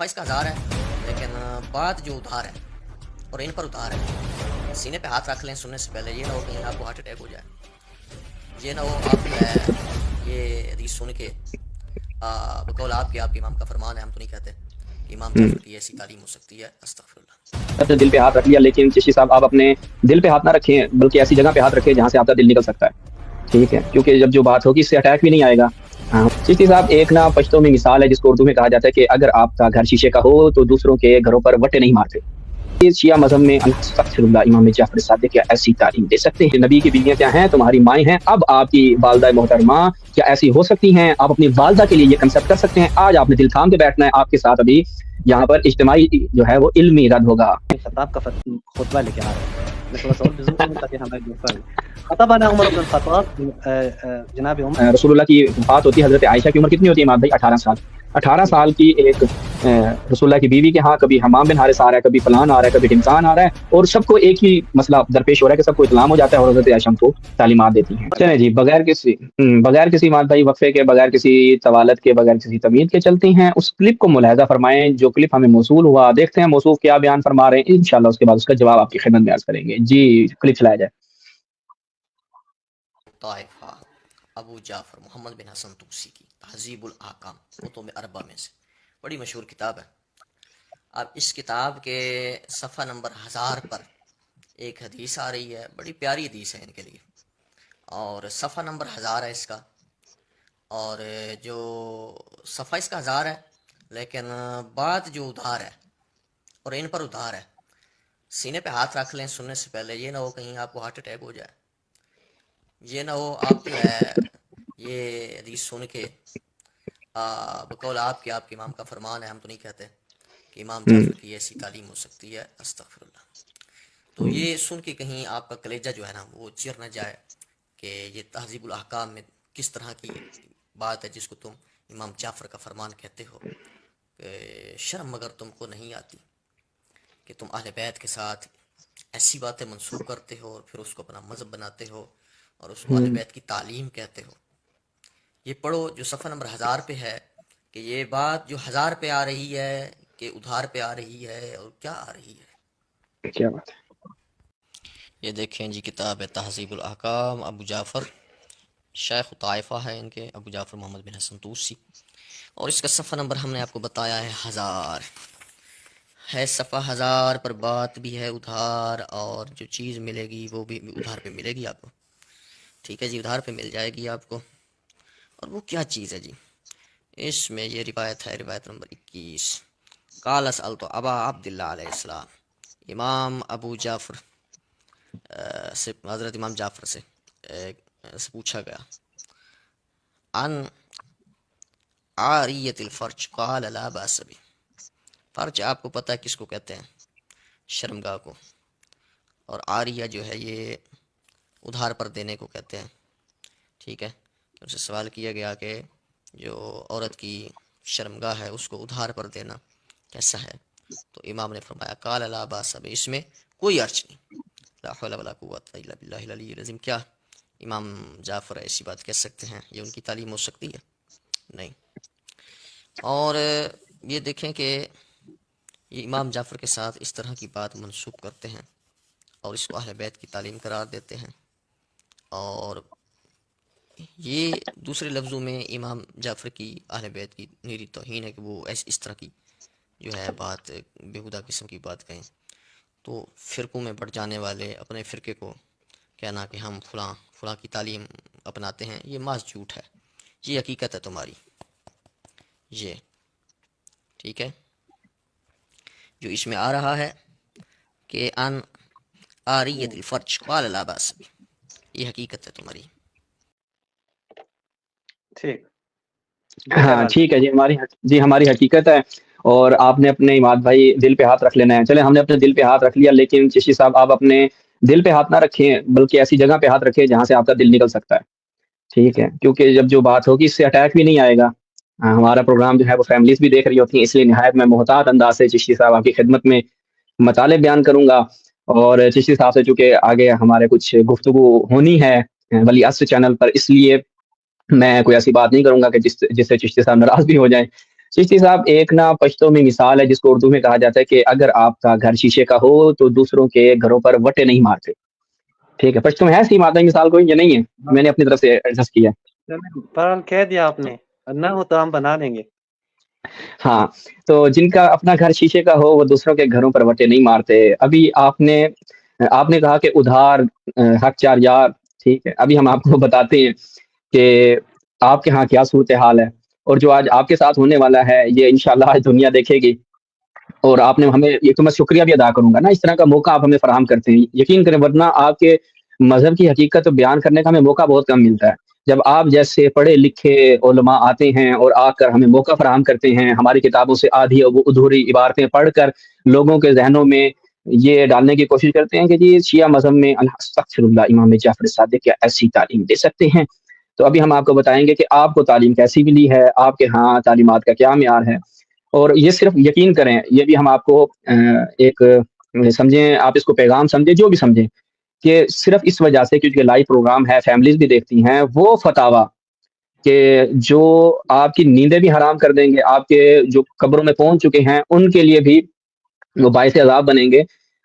صفحہ اس کا ہزار ہے لیکن بات جو ادھار ہے اور ان پر ادھار ہے. سینے پہ ہاتھ رکھ لیں سننے سے پہلے. یہ نہ ہو کہیں آپ کو ہارٹ اٹیک ہو جائے. یہ نہ ہو آپ جو ہے یہ حدیث سن کے بقول آپ کے امام کا فرمان ہے, ہم تو نہیں کہتے کہ امام جعفر کی ایسی تعلیم ہو سکتی ہے. استغفر اللہ. اپنے دل پہ ہاتھ رکھ لیا, لیکن چشتی صاحب آپ اپنے دل پہ ہاتھ نہ رکھیں بلکہ ایسی جگہ پہ ہاتھ رکھیں جہاں سے آپ کا دل نکل سکتا ہے. ٹھیک ہے, کیونکہ جب جو بات ہوگی اس سے اٹیک بھی نہیں آئے گا. چشتی صاحب ایک نا پشتوں میں مثال ہے جس کو اردو میں کہا جاتا ہے کہ اگر آپ کا گھر شیشے کا ہو تو دوسروں کے گھروں پر وٹے نہیں مارتے. شیعہ مذہب میں استغفر اللہ امام جعفر صادق کیا ایسی تعلیم دے سکتے ہیں؟ نبی کی بیویاں کیا ہیں؟ تمہاری مائیں ہیں. اب آپ کی والدہ محترمہ کیا ایسی ہو سکتی ہیں؟ آپ اپنی والدہ کے لیے یہ کنسپٹ کر سکتے ہیں؟ آج آپ نے دل تھام کے بیٹھنا ہے. آپ کے ساتھ ابھی یہاں پر اجتماعی جو ہے وہ علمی رد ہوگا. خطاب کا خطبہ لے کے آ رہے ہیں. میں تھوڑا سا اور بزنس کروں تاکہ ہمارے دوستوں خطبانہ عمر بن الخطاب جناب عمر. رسول اللہ کی وفات ہوتی ہے. حضرت عائشہ کی عمر کتنی ہوتی ہے امام بھائی؟ 18 سال. 18 سال کی ایک رسول اللہ کی بیوی کے ہاں کبھی حمام بن حارث آ رہا ہے, کبھی فلان آ رہا ہے, کبھی ڈمسان آ رہا ہے, اور سب کو ایک ہی مسئلہ درپیش ہو رہا ہے کہ سب کو اسلام ہو جاتا ہے اور حضرت عائشہ کو تعلیمات دیتی ہیں. چلیں جی, بغیر کسی امام بھائی وقفے کے, بغیر کسی طوالت کے, بغیر کسی تمہید کے چلتے ہیں اس کلپ کو ملاحظہ فرمائیں جو کلپ ہمیں موصول ہوا. دیکھتے ہیں موصوف کیا بیان فرما رہے ہیں, انشاءاللہ اس کے بعد اس کا جواب آپ کی خدمت میں عرض کریں گے. جی کلپ چلایا جائے. طائفہ ابو جعفر محمد بن حسن طوسی کی تہذیب الاحکام کتب اربع میں سے بڑی مشہور کتاب ہے. اب اس کتاب کے صفحہ نمبر 1000 پر ایک حدیث آ رہی ہے, بڑی پیاری حدیث ہے ان کے لیے, اور صفحہ نمبر 1000 ہے اس کا, اور جو صفحہ اس کا 1000 ہے لیکن بات جو ادھار ہے اور ان پر ادھار ہے. سینے پہ ہاتھ رکھ لیں سننے سے پہلے. یہ نہ ہو کہیں آپ کو ہارٹ اٹیک ہو جائے. یہ نہ ہو آپ جو ہے یہ حدیث سن کے بقول آپ کے امام کا فرمان ہے, ہم تو نہیں کہتے کہ امام جعفر کی ایسی تعلیم ہو سکتی ہے. استغفر اللہ. تو یہ سن کے کہیں آپ کا کلیجہ جو ہے نا وہ چر نہ جائے کہ یہ تہذیب الاحکام میں کس طرح کی بات ہے جس کو تم امام جعفر کا فرمان کہتے ہو. کہ شرم مگر تم کو نہیں آتی کہ تم اہل بیت کے ساتھ ایسی باتیں منسوخ کرتے ہو اور پھر اس کو اپنا مذہب بناتے ہو اور اس کو اہل بیت کی تعلیم کہتے ہو. یہ پڑھو جو صفحہ نمبر 1000 پہ ہے کہ یہ بات جو 1000 پہ آ رہی ہے کہ ادھار پہ آ رہی ہے اور کیا آ رہی ہے. کیا بات ہے. یہ دیکھیں جی کتاب ہے تہذیب الاحکام, ابو جعفر شیخ طائفہ ہے ان کے, ابو جعفر محمد بن حسن طوسی, اور اس کا صفحہ نمبر ہم نے آپ کو بتایا ہے 1000 ہے. صفحہ 1000 پر بات بھی ہے ادھار, اور جو چیز ملے گی وہ بھی ادھار پہ ملے گی آپ کو. ٹھیک ہے جی, ادھار پہ مل جائے گی آپ کو. اور وہ کیا چیز ہے جی, اس میں یہ روایت ہے, روایت نمبر 21. قال سألت ابا عبداللہ علیہ السلام, امام ابو جعفر سے حضرت امام جعفر سے پوچھا گیا, ان عاریت الفرج قال لا باس بہ. فرج آپ کو پتہ ہے کس کو کہتے ہیں؟ شرمگاہ کو. اور عاریہ جو ہے یہ ادھار پر دینے کو کہتے ہیں. ٹھیک ہے, ان سے سوال کیا گیا کہ جو عورت کی شرمگاہ ہے اس کو ادھار پر دینا کیسا ہے, تو امام نے فرمایا قال لا باس بہ, اس میں کوئی حرج نہیں. لا حول ولا قوت الا باللہ العلی العظیم. کیا امام جعفر ایسی بات کہہ سکتے ہیں؟ یہ ان کی تعلیم ہو سکتی ہے؟ نہیں. اور یہ دیکھیں کہ یہ امام جعفر کے ساتھ اس طرح کی بات منسوب کرتے ہیں اور اس کو اہل بیت کی تعلیم قرار دیتے ہیں, اور یہ دوسرے لفظوں میں امام جعفر کی اہل بیت کی نیری توہین ہے کہ وہ اس طرح کی جو ہے بات بےہودہ قسم کی بات کہیں. تو فرقوں میں بڑھ جانے والے اپنے فرقے کو کہنا کہ ہم فلاں کی تعلیم اپناتے ہیں, یہ محض جھوٹ ہے. یہ حقیقت ہے تمہاری. یہ ٹھیک ہے جو اس میں آ رہا ہے کہ ان عاریت الفرج قال لا باس بہ, یہ حقیقت ہے تمہاری. ٹھیک, ہاں ٹھیک ہے جی, ہماری حقیقت ہے, اور آپ نے اپنے اماد بھائی دل پہ ہاتھ رکھ لینا ہے. چلے ہم نے اپنے دل پہ ہاتھ رکھ لیا, لیکن چشتی صاحب آپ اپنے دل پہ ہاتھ نہ رکھیں بلکہ ایسی جگہ پہ ہاتھ رکھیں جہاں سے آپ کا دل نکل سکتا ہے. ٹھیک ہے, کیونکہ جب جو بات ہوگی اس سے اٹیک بھی نہیں آئے گا. ہمارا پروگرام جو ہے وہ فیملیز بھی دیکھ رہی ہوتی ہیں, اس لیے نہایت میں محتاط انداز سے چشتی صاحب آپ کی خدمت میں مطالب بیان کروں گا. اور چشتی صاحب سے چونکہ آگے ہمارے کچھ گفتگو ہونی ہے ولی عصر چینل پر, اس لیے میں کوئی ایسی بات نہیں کروں گا کہ جس سے چشتی صاحب ناراض بھی ہو جائیں. چشتی صاحب ایک نا پشتوں میں مثال ہے جس کو اردو میں کہا جاتا ہے کہ اگر آپ کا گھر شیشے کا ہو تو دوسروں کے گھروں پر وٹے نہیں مارتے. ٹھیک ہے, پشتوں میں ہے سی ماتا مثال کوئی یہ نہیں ہے, میں نے اپنی طرف سے ایڈجسٹ کیا ہے. پر کہہ دیا آپ نے, نہ ہو تو ہم بنا لیں گے. ہاں, تو جن کا اپنا گھر شیشے کا ہو وہ دوسروں کے گھروں پر وٹے نہیں مارتے. ابھی آپ نے کہا کہ ادھار حق چار یار. ٹھیک ہے, ابھی ہم آپ کو بتاتے ہیں کہ آپ کے ہاں کیا صورتحال ہے, اور جو آج آپ کے ساتھ ہونے والا ہے یہ انشاءاللہ آج دنیا دیکھے گی. اور آپ نے ہمیں, یہ تو میں شکریہ بھی ادا کروں گا نا, اس طرح کا موقع آپ ہمیں فراہم کرتے ہیں. یقین کریں ورنہ آپ کے مذہب کی حقیقت بیان کرنے کا ہمیں موقع بہت کم ملتا ہے. جب آپ جیسے پڑھے لکھے علماء آتے ہیں اور آ کر ہمیں موقع فراہم کرتے ہیں, ہماری کتابوں سے آدھی ادھوری عبارتیں پڑھ کر لوگوں کے ذہنوں میں یہ ڈالنے کی کوشش کرتے ہیں کہ جی شیعہ مذہب میں استغفر اللہ امام جعفر صادق کیا ایسی تعلیم دے سکتے ہیں. تو ابھی ہم آپ کو بتائیں گے کہ آپ کو تعلیم کیسی ملی ہے, آپ کے ہاں تعلیمات کا کیا معیار ہے. اور یہ صرف یقین کریں, یہ بھی ہم آپ کو ایک سمجھیں, آپ اس کو پیغام سمجھیں, جو بھی سمجھیں, کہ صرف اس وجہ سے کیونکہ لائیو پروگرام ہے, فیملیز بھی دیکھتی ہیں, وہ فتاوا کہ جو آپ کی نیندیں بھی حرام کر دیں گے, آپ کے جو قبروں میں پہنچ چکے ہیں ان کے لیے بھی وہ باعث عذاب بنیں گے,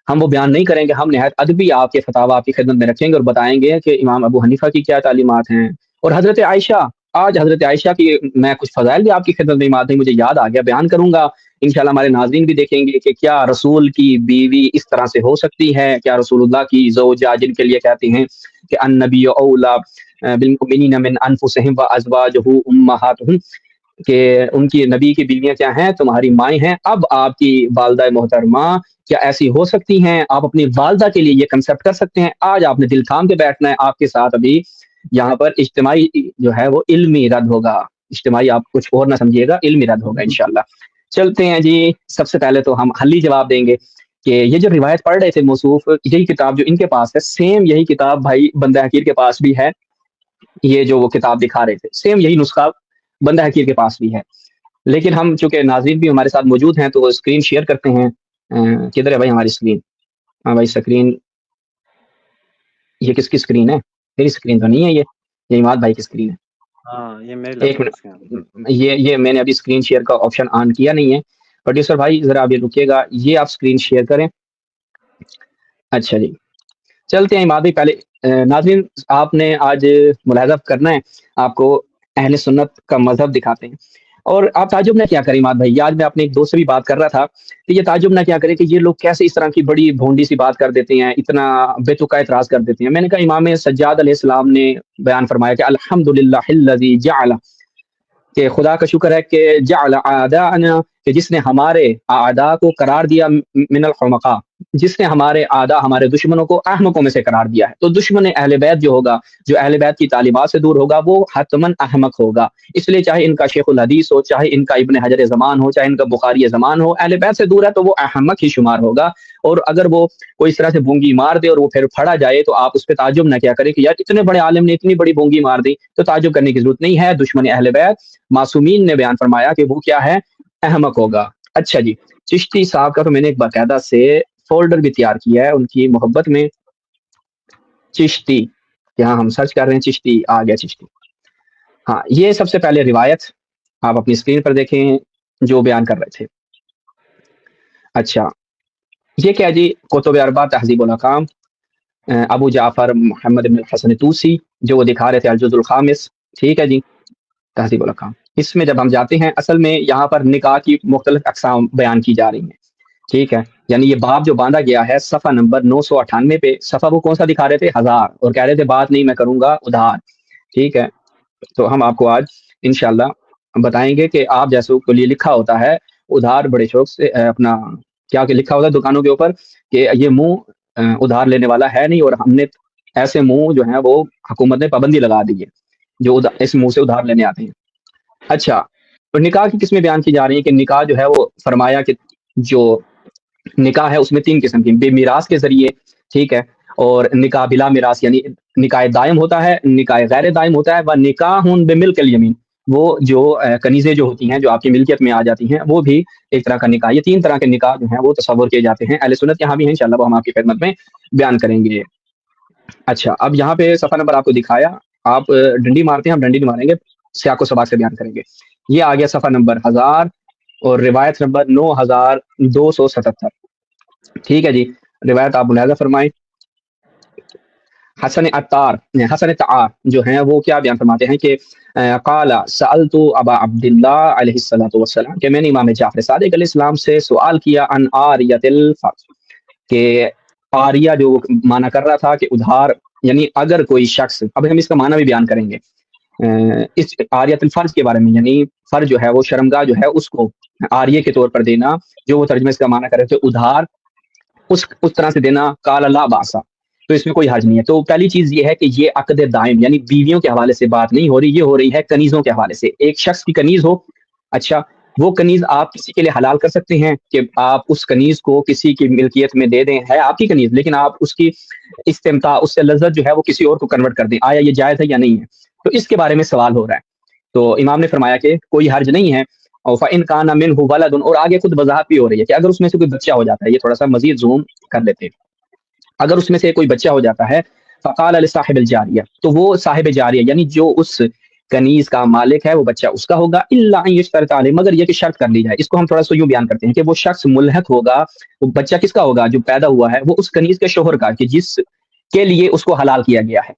ہم وہ بیان نہیں کریں گے. ہم نہایت ادبی آپ کے فتاوا آپ کی خدمت میں رکھیں گے اور بتائیں گے کہ امام ابو حنیفہ کی کیا تعلیمات ہیں. اور حضرت عائشہ, آج حضرت عائشہ کی میں کچھ فضائل بھی آپ کی خدمت میں مجھے یاد آ گیا, بیان کروں گا. انشاءاللہ ہمارے ناظرین بھی دیکھیں گے کہ کیا رسول کی بیوی اس طرح سے ہو سکتی ہے, کیا رسول اللہ کی زوجہ جن کے لیے کہتے ہیں کہ النبی اولا بالمؤمنین من انفسہم وازواجہ امہاتہم, کہ ان کی نبی کی بیویاں کیا ہیں, تمہاری مائیں ہیں. اب آپ کی والدہ محترمہ کیا ایسی ہو سکتی ہیں, آپ اپنی والدہ کے لیے یہ کنسپٹ کر سکتے ہیں. آج آپ نے دل تھام کے بیٹھنا ہے, آپ کے ساتھ ابھی یہاں پر اجتماعی جو ہے وہ علمی رد ہوگا. اجتماعی آپ کچھ اور نہ سمجھیے گا, علمی رد ہوگا انشاءاللہ. چلتے ہیں جی, سب سے پہلے تو ہم حلی جواب دیں گے کہ یہ جو روایت پڑھ رہے تھے موصوف, یہی کتاب جو ان کے پاس ہے, سیم یہی کتاب بھائی بندہ حقیر کے پاس بھی ہے. یہ جو وہ کتاب دکھا رہے تھے سیم یہی نسخہ بندہ حقیر کے پاس بھی ہے. لیکن ہم چونکہ ناظرین بھی ہمارے ساتھ موجود ہیں تو اسکرین شیئر کرتے ہیں. کدھر ہے بھائی ہماری اسکرین؟ ہاں بھائی اسکرین, یہ کس کی اسکرین ہے؟ میری اسکرین تو نہیں ہے, یہ اماد بھائی کی اسکرین ہے. ہاں یہ میرے ایک لیپ ٹاپ منٹ, یہ میں نے ابھی اسکرین شیئر کا آپشن آن کیا نہیں ہے. پروڈیوسر بھائی ذرا ابھی رکیے گا, یہ آپ اسکرین شیئر کریں. اچھا جی, چلتے ہیں اماد بھائی. پہلے ناظرین آپ نے آج ملاحظہ کرنا ہے, آپ کو اہل سنت کا مذہب دکھاتے ہیں. اور آپ تعجب نہ کیا کریں اماد بھائی, آج میں اپنے ایک دوست سے بھی بات کر رہا تھا کہ یہ تعجب نہ کیا کریں کہ یہ لوگ کیسے اس طرح کی بڑی بھونڈی سی بات کر دیتے ہیں, اتنا بے تکا اعتراض کر دیتے ہیں. میں نے کہا امام سجاد علیہ السلام نے بیان فرمایا کہ الحمدللہ الذی جعل, کہ خدا کا شکر ہے کہ جعل اعداءنا, کہ جس نے ہمارے اعداء کو قرار دیا من الحمقاء, جس نے ہمارے اعداء ہمارے دشمنوں کو احمقوں میں سے قرار دیا ہے. تو دشمن اہل بیت جو ہوگا, جو اہل بیت کی تعلیمات سے دور ہوگا, وہ حتماً احمق ہوگا. اس لیے چاہے ان کا شیخ الحدیث ہو, چاہے ان کا ابن حجر زمان ہو, چاہے ان کا بخاری زمان ہو, اہل بیت سے دور ہے تو وہ احمق ہی شمار ہوگا. اور اگر وہ کوئی اس طرح سے بونگی مار دے اور وہ پھر پھڑا جائے تو آپ اس پہ تعجب نہ کیا کریں کہ یار اتنے بڑے عالم نے اتنی بڑی بونگی مار دی, تو تعجب کرنے کی ضرورت نہیں ہے. دشمن اہل بیت معصومین نے بیان فرمایا کہ وہ کیا ہے, احمق ہوگا. اچھا جی, چشتی صاحب کا تو میں نے ایک باقاعدہ سے فولڈر بھی تیار کیا ہے ان کی محبت میں. چشتی, یہاں ہم سرچ کر رہے ہیں چشتی, آ گیا چشتی. ہاں, یہ سب سے پہلے روایت آپ اپنی اسکرین پر دیکھیں جو بیان کر رہے تھے. اچھا, یہ کیا جی, کتب اربع تہذیب الاحکام, ابو جعفر محمد بن الحسن طوسی, جو وہ دکھا رہے تھے الجزء الخامس. ٹھیک ہے جی, تہذیب الاحکام. اس میں جب ہم جاتے ہیں, اصل میں یہاں پر نکاح کی مختلف اقسام بیان کی جا رہی ہیں. ٹھیک ہے, یعنی یہ باب جو باندھا گیا ہے صفحہ نمبر 998 پہ, صفحہ وہ کون سا دکھا رہے تھے, 1000, اور کہہ رہے تھے بات نہیں میں کروں گا ادھار. ٹھیک ہے, تو ہم آپ کو آج انشاءاللہ بتائیں گے کہ آپ جیسے کو لیے لکھا ہوتا ہے ادھار, بڑے شوق سے اپنا کیا لکھا ہوتا ہے دکانوں کے اوپر کہ یہ منہ ادھار لینے والا ہے نہیں, اور ہم نے ایسے منہ جو ہیں وہ حکومت نے پابندی لگا دی ہے جو اس منہ سے ادھار لینے آتے ہیں. اچھا, تو نکاح کی قسمیں بیان کی جا رہی ہیں کہ نکاح جو ہے وہ فرمایا کہ جو نکاح ہے اس میں 3 قسم کی, بے میراث کے ذریعے, ٹھیک ہے, اور نکاح بلا میراث یعنی نکاح دائم ہوتا ہے, نکاح غیر دائم ہوتا ہے, و نکاح بملک الیمین, وہ جو کنیزیں جو ہوتی ہیں جو آپ کی ملکیت میں آ جاتی ہیں وہ بھی ایک طرح کا نکاح. یہ 3 طرح کے نکاح جو ہیں وہ تصور کیے جاتے ہیں. اہل سنت یہاں بھی ہیں, انشاءاللہ وہ ہم آپ کی خدمت میں بیان کریں گے. اچھا, اب یہاں پہ صفحہ نمبر آپ کو دکھایا, آپ ڈنڈی مارتے ہیں, ہم ڈنڈی نہیں ماریں گے, سیاق و سباق سے بیان کریں گے. یہ آ گیا صفحہ نمبر 1000, اور روایت نمبر 9277. ٹھیک ہے جی، روایت آپ ملاحظہ فرمائیں. حسن تعار جو ہیں وہ کیا بیان فرماتے ہیں کہ قال سألت ابا عبداللہ علیہ الصلوۃ والسلام، کہ میں نے امام جعفر صادق علیہ السلام سے سوال کیا عن آریت الفرج، کہ آریہ جو معنی کر رہا تھا کہ ادھار، یعنی اگر کوئی شخص، اب ہم اس کا معنی بھی بیان کریں گے اس آریت الفرج کے بارے میں، یعنی فرج جو ہے وہ شرمگاہ جو ہے اس کو آریہ کے طور پر دینا، جو وہ ترجمے اس کا معنی کر رہے تھے ادھار، اس طرح سے دینا. قال لا باسا، تو اس میں کوئی حرج نہیں ہے. تو پہلی چیز یہ ہے کہ یہ عقد دائم، یعنی بیویوں کے حوالے سے بات نہیں ہو رہی، یہ ہو رہی ہے کنیزوں کے حوالے سے. ایک شخص کی کنیز ہو، اچھا وہ کنیز آپ کسی کے لیے حلال کر سکتے ہیں کہ آپ اس کنیز کو کسی کی ملکیت میں دے دیں، ہے آپ کی کنیز لیکن آپ اس کی استمتاع، اس سے لذت جو ہے وہ کسی اور کو کنورٹ کر دیں، آیا یہ جائز ہے یا نہیں ہے؟ تو اس کے بارے میں سوال ہو رہا ہے. تو امام نے فرمایا کہ کوئی حرج نہیں ہے. فَإِنْ كَانَ مِنْهُ وَلَدٌ، اور آگے خود وضاحت بھی ہو رہی ہے کہ اگر اس میں سے کوئی بچہ ہو جاتا ہے، یہ تھوڑا سا مزید زوم کر لیتے ہیں، اگر اس میں سے کوئی بچہ ہو جاتا ہے، فقال لصاحب الجاریہ، تو وہ صاحب جاریہ یعنی جو اس کنیز کا مالک ہے وہ بچہ اس کا ہوگا، الا ان یشترط علیہ، مگر یہ کہ شرط کر لی جائے. اس کو ہم تھوڑا سا یوں بیان کرتے ہیں کہ وہ شخص ملحق ہوگا، وہ بچہ کس کا ہوگا؟ جو پیدا ہوا ہے وہ اس کنیز کے شوہر کا، کہ جس کے لیے اس کو حلال کیا گیا ہے.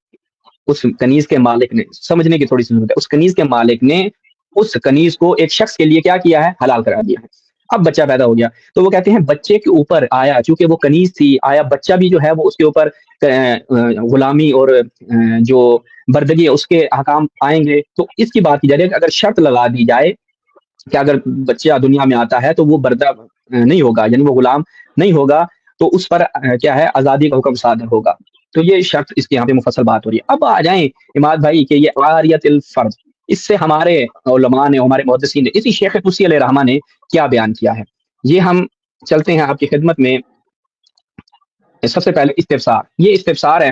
اس کنیز کے مالک نے، سمجھنے کی تھوڑی سی ضرورت ہے، اس کنیز کے مالک نے اس کنیز کو ایک شخص کے لیے کیا کیا ہے؟ حلال کرا دیا ہے. اب بچہ پیدا ہو گیا تو وہ کہتے ہیں بچے کے اوپر آیا، چونکہ وہ کنیز تھی، آیا بچہ بھی جو ہے وہ اس کے اوپر غلامی اور جو بردگی ہے اس کے احکام آئیں گے. تو اس کی بات کی جا رہی ہے کہ اگر شرط لگا دی جائے کہ اگر بچہ دنیا میں آتا ہے تو وہ بردہ نہیں ہوگا، یعنی وہ غلام نہیں ہوگا، تو اس پر کیا ہے؟ آزادی کا حکم صادر ہوگا. تو یہ شرط اس کی یہاں پہ مفصل بات ہو رہی ہے. اب آ جائیں اماد بھائی کہ یہ عاریت الفرض، اس سے ہمارے علماء نے، ہمارے محدثین نے، اسی شیخ طوسی علیہ رحمہ نے کیا بیان کیا ہے. یہ ہم چلتے ہیں آپ کی خدمت میں. سب سے پہلے استفسار، یہ استفسار ہے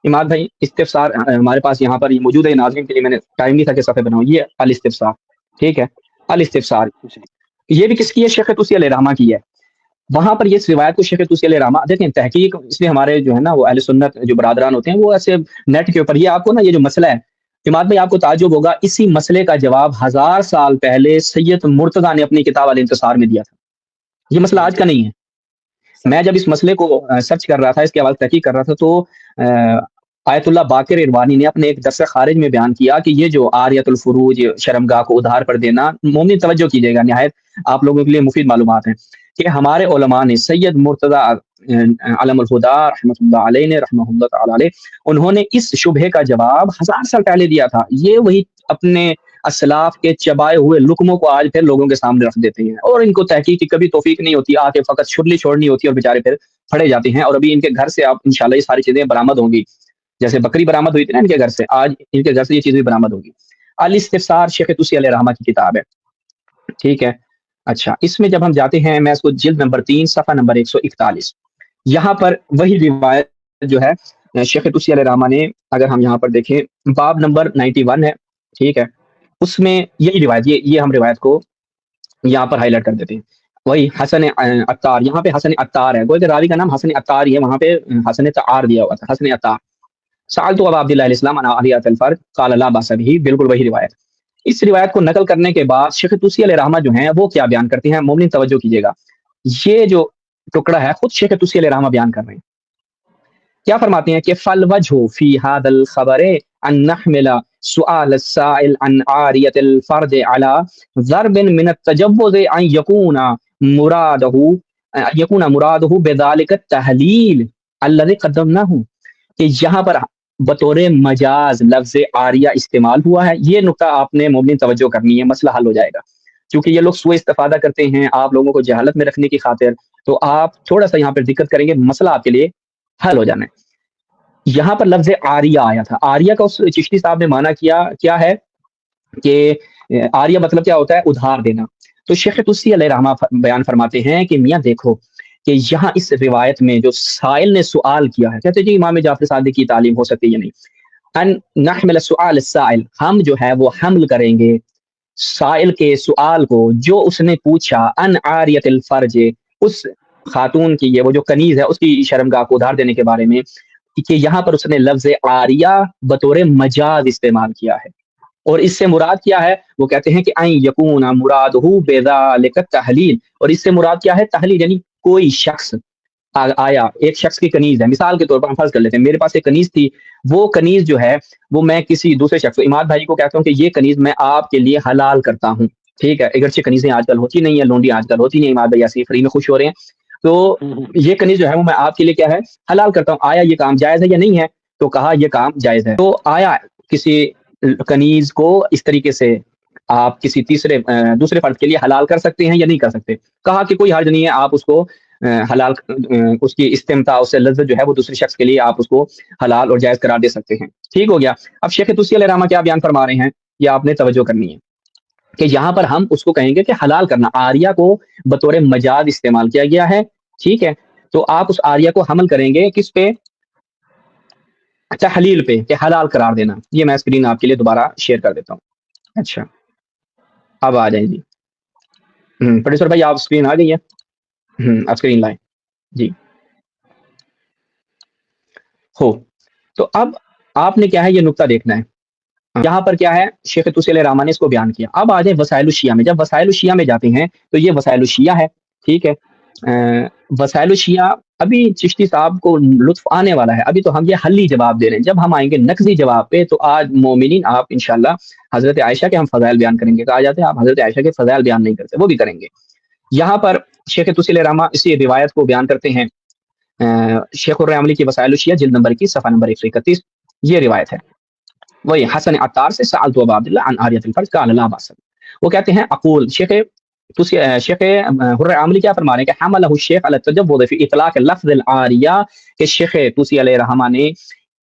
اماد بھائی، استفسار ہمارے پاس یہاں پر موجود ہے. ناظرین کے لیے میں نے ٹائم نہیں تھا کہ صفحے بناؤں. یہ الاستفسار، ٹھیک ہے، الاستفسار یہ بھی کس کی ہے؟ شیخ طوسی علیہ رحمہ کی ہے. وہاں پر یہ روایت کو شیخ طوسی علیہ رحمہ، دیکھیں تحقیق اس لیے ہمارے جو ہے نا وہ اہل سنت جو برادران ہوتے ہیں وہ ایسے نیٹ کے اوپر، یہ آپ کو نا یہ جو مسئلہ ہے اماد بھائی آپ کو تعجب ہوگا، اسی مسئلے کا جواب 1000 سال پہلے سید مرتضیٰ نے اپنی کتاب الانتصار میں دیا تھا. یہ مسئلہ آج کا نہیں ہے. میں جب اس مسئلے کو سرچ کر رہا تھا، اس کے حوالے تحقیق کر رہا تھا، تو آیت اللہ باقر اروانی نے اپنے ایک درس خارج میں بیان کیا کہ یہ جو عاریت الفروج، شرمگاہ کو ادھار پر دینا، مومن توجہ کیجیے گا، نہایت آپ لوگوں کے لیے مفید معلومات ہیں کہ ہمارے علماء نے، سید مرتضیٰ علم الہدا رحمۃ اللہ علیہ نے، رحمہ اللہ تعالی علیہ، انہوں نے اس شبہے کا جواب 1000 سال پہلے دیا تھا. یہ وہی اپنے اسلاف کے چبائے ہوئے لقموں کو آج پھر لوگوں کے سامنے رکھ دیتے ہیں، اور ان کو تحقیق کی کبھی توفیق نہیں ہوتی، آ کے فقط چھرلی چھوڑنی ہوتی ہے اور بیچارے پھر پھڑے جاتے ہیں. اور ابھی ان کے گھر سے آپ انشاءاللہ یہ ساری چیزیں برآمد ہوں گی، جیسے بکری برآمد ہوئی تھی نا ان کے گھر سے، آج ان کے گھر سے یہ چیزیں برآمد ہوگی. الاستفسار شیخ طوسی علیہ رحمہ کی کتاب ہے، ٹھیک ہے. اچھا، اس میں جب ہم جاتے ہیں، میں اس کو جلد نمبر 3 صفحہ نمبر 141، یہاں پر وہی روایت جو ہے شیخ طوسی علیہ رحمہ نے، اگر ہم یہاں پر دیکھیں باب نمبر 91 ہے، ٹھیک ہے، اس میں یہی روایت، یہ ہم روایت کو یہاں پر ہائی لائٹ کر دیتے ہیں. وہی حسن عطار، یہاں پہ حسن عطار ہے، گویا کہ راوی کا نام حسن عطار ہی ہے، وہاں پہ حسن تعار دیا ہوا تھا، حسن عطار. سألت ابا عبداللہ علیہ السلام عن عاریت الفرج قال لا باس به، بالکل وہی روایت. اس روایت کو نقل کرنے کے بعد شیخ طوسی علیہ رحمہ جو ہیں وہ کیا بیان کرتے ہیں؟ مومن توجہ کیجیے گا، یہ جو ٹکڑا ہے خود شیخ طوسی علیہ رحمہ بیان کر رہے ہیں. کیا فرماتے ہیں کہ فالوجہ فی هذا الخبر ان نحمل سؤال السائل عن عاریت الفرج على ضرب من التجوز ان يكون مراده بذلك التحلیل الذي قدمناه، کہ یہاں پر بطور مجاز لفظ عاریہ استعمال ہوا ہے. یہ نقطہ آپ نے مومن توجہ کرنی ہے، مسئلہ حل ہو جائے گا. کیونکہ یہ لوگ سوء استفادہ کرتے ہیں آپ لوگوں کو جہالت میں رکھنے کی خاطر، تو آپ تھوڑا سا یہاں پر دقت کریں گے، مسئلہ آپ کے لیے حل ہو جانا ہے. یہاں پر لفظ عاریہ آیا تھا، عاریہ کا اس چشتی صاحب نے معنی کیا ہے کہ عاریہ مطلب کیا ہوتا ہے؟ ادھار دینا. تو شیخ طوسی علیہ رحمہ بیان فرماتے ہیں کہ میاں دیکھو کہ یہاں اس روایت میں جو سائل نے سوال کیا ہے، کہتے ہیں جی امام جعفر صادق کی تعلیم ہو سکتی ہے نہیں، ان نحمل سؤال السائل، ہم جو ہے وہ حمل کریں گے سائل کے سوال کو جو اس نے پوچھا، ان عاریت الفرج، اس خاتون کی، یہ وہ جو کنیز ہے اس کی شرمگاہ کو ادھار دینے کے بارے میں، کہ یہاں پر اس نے لفظ عاریہ بطور مجاز استعمال کیا ہے. اور اس سے مراد کیا ہے؟ وہ کہتے ہیں کہ ان یکون مرادہ بذالک التحلیل، اور اس سے مراد کیا ہے؟ تحلیل، یعنی کوئی شخص آیا، ایک شخص کی کنیز ہے، مثال کے طور پر ہم فرض کر لیتے ہیں میرے پاس ایک کنیز تھی، وہ کنیز جو ہے وہ میں کسی دوسرے شخص اماد بھائی کو کہتا ہوں کہ یہ کنیز میں آپ کے لیے حلال کرتا ہوں، ٹھیک ہے، اگرچہ کنیزیں آج کل ہوتی نہیں ہے، لونڈی آج کل ہوتی نہیں، اماد بھائی ایسے فری میں خوش ہو رہے ہیں، تو یہ کنیز جو ہے وہ میں آپ کے لیے کیا ہے؟ حلال کرتا ہوں۔ آیا یہ کام جائز ہے یا نہیں ہے؟ تو کہا یہ کام جائز ہے۔ تو آیا کسی کنیز کو اس طریقے سے آپ کسی دوسرے فرد کے لیے حلال کر سکتے ہیں یا نہیں کر سکتے؟ کہا کہ کوئی حرج نہیں ہے، آپ اس کو حلال، اس کی استمتاع، اس سے لذت جو ہے وہ دوسرے شخص کے لیے آپ اس کو حلال اور جائز قرار دے سکتے ہیں، ٹھیک ہو گیا۔ اب شیخ طوسی علیہ رحمہ کیا بیان فرما رہے ہیں، یہ آپ نے توجہ کرنی ہے کہ یہاں پر ہم اس کو کہیں گے کہ حلال کرنا، آریہ کو بطور مجاز استعمال کیا گیا ہے، ٹھیک ہے، تو آپ اس آریہ کو حمل کریں گے کس پہ؟ تحلیل پہ، کہ حلال قرار دینا۔ یہ میں اسکرین آپ کے لیے دوبارہ شیئر کر دیتا ہوں۔ اچھا اب آ جائیں جی، پروڈیوسر بھائی آپ اسکرین آ گئی ہے؟ اب اسکرین لائیں جی، ہو تو اب آپ نے کیا ہے یہ نقطہ دیکھنا ہے، یہاں پر کیا ہے شیخ طوسی علیہ رحمہ نے اس کو بیان کیا۔ اب آ جائیں وسائل الشیعہ میں، جب وسائل الشیعہ میں جاتے ہیں تو یہ وسائل الشیعہ ہے، ٹھیک ہے، وسائل الشیعہ ابھی چشتی صاحب کو لطف آنے والا ہے، ابھی تو ہم یہ حلی جواب دے رہے ہیں، جب ہم آئیں گے نقضی جواب پہ تو آج مومنین آپ انشاءاللہ حضرت عائشہ کے ہم فضائل بیان کریں گے، کہا جاتا ہے آپ حضرت عائشہ کے فضائل بیان نہیں کرتے، وہ بھی کریں گے۔ یہاں پر شیخ طوسی علیہ رحمہ اسی روایت کو بیان کرتے ہیں، شیخ الرحملی کی وسائل الشیعہ جلد نمبر 21 صفحہ نمبر 131، یہ روایت ہے، وہی حسن عطار سے سألت ابا عبداللہ عن آریۃ الفرج قال لا بأس، وہ کہتے ہیں اقول، شیخ الرحملی کیا فرما رہے ہیں کہ حملہ الشیخ علی التجوز فی اطلاق لفظ العاریہ، کہ شیخ طوسی علیہ رحمہ نے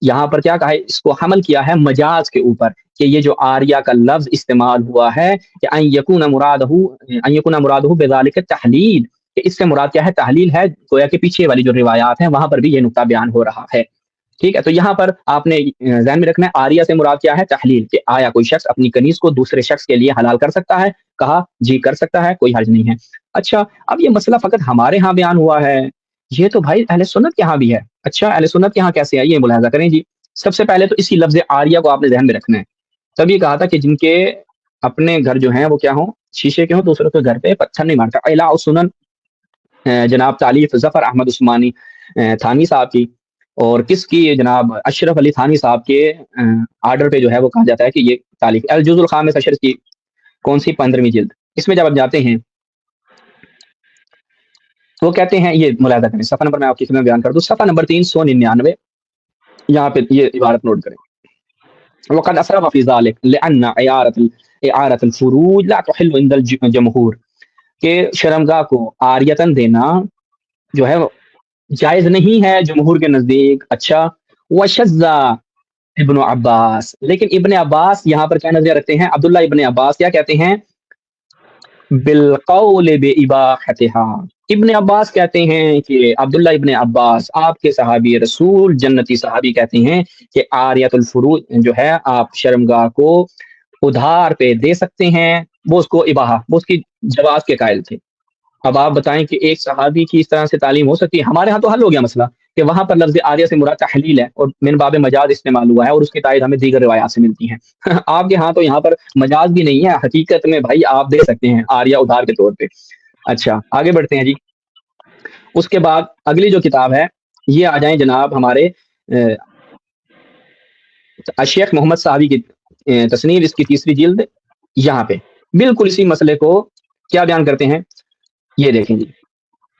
یہاں پر کیا کہا ہے، اس کو حمل کیا ہے مجاز کے اوپر، کہ یہ جو آریہ کا لفظ استعمال ہوا ہے کہ ان یکون مرادہ بذالک التحلیل، کہ اس سے مراد کیا ہے؟ تحلیل ہے، گویا کہ پیچھے والی جو روایات ہیں وہاں پر بھی یہ نقطہ بیان ہو رہا ہے، ٹھیک ہے۔ تو یہاں پر آپ نے ذہن میں رکھنا ہے آریہ سے مراد کیا ہے؟ تحلیل، کہ آیا کوئی شخص اپنی کنیز کو دوسرے شخص کے لیے حلال کر سکتا ہے؟ کہا جی کر سکتا ہے، کوئی حرج نہیں ہے۔ اچھا اب یہ مسئلہ فقط ہمارے ہاں بیان ہوا ہے، یہ تو بھائی اہل سنت کے ہاں بھی ہے۔ اچھا اہل سنت کے ہاں کیسے ہے یہ ملاحظہ کریں جی۔ سب سے پہلے تو اسی لفظ آریہ کو آپ نے ذہن میں رکھنا ہے، تب یہ کہا تھا کہ جن کے اپنے گھر جو ہیں وہ کیا ہوں؟ شیشے کے ہوں، دوسروں کے گھر پہ پتھر نہیں مارتا۔ اعلاء السنن جناب تالیف ظفر احمد عثمانی تھانی صاحب کی، اور کس کی؟ جناب اشرف علی تھانی صاحب کے آرڈر پہ جو ہے وہ کہا جاتا ہے کہ یہ تالیف الجزء الخامس عشر کی کون سی 15ویں جلد، اس میں جب آپ جاتے ہیں وہ کہتے ہیں، یہ ملاحظہ کریں صفحہ نمبر میں آپ کی خدمت میں بیان کر دوں، صفحہ نمبر 399، یہاں پہ یہ عبارت نوٹ کریں، وقد اسرف فی ذلک لان اعارۃ الفروج لا تحل عند الجمہور، کہ شرمگاہ کو عاریتاً دینا جو ہے جائز نہیں ہے جمہور کے نزدیک۔ اچھا وشذ ابن عباس، لیکن ابن عباس یہاں پر کیا نظریہ رکھتے ہیں؟ عبداللہ ابن عباس کیا کہتے ہیں؟ بالقول بإباحتها، ابن عباس کہتے ہیں کہ عبداللہ ابن عباس آپ کے صحابی رسول جنتی صحابی کہتے ہیں کہ عاریۃ الفروج جو ہے آپ شرمگاہ کو ادھار پہ دے سکتے ہیں، وہ اس کو اباحہ، وہ اس کی جواز کے قائل تھے۔ اب آپ بتائیں کہ ایک صحابی کی اس طرح سے تعلیم ہو سکتی ہے؟ ہمارے ہاں تو حل ہو گیا مسئلہ کہ وہاں پر لفظ آریہ سے مراد تحلیل ہے اور من باب مجاز استعمال ہوا ہے، اور اس کی تائید ہمیں دیگر روایات سے ملتی ہیں۔ آپ کے ہاں تو یہاں پر مجاز بھی نہیں ہے، حقیقت میں بھائی آپ دے سکتے ہیں آریہ ادھار کے طور پہ۔ اچھا آگے بڑھتے ہیں جی، اس کے بعد اگلی جو کتاب ہے یہ آ جائیں جناب ہمارے شیخ محمد صحابی کی تصنیف، اس کی 3ری جلد، یہاں پہ بالکل اسی مسئلے کو کیا بیان کرتے ہیں، یہ دیکھیں جی،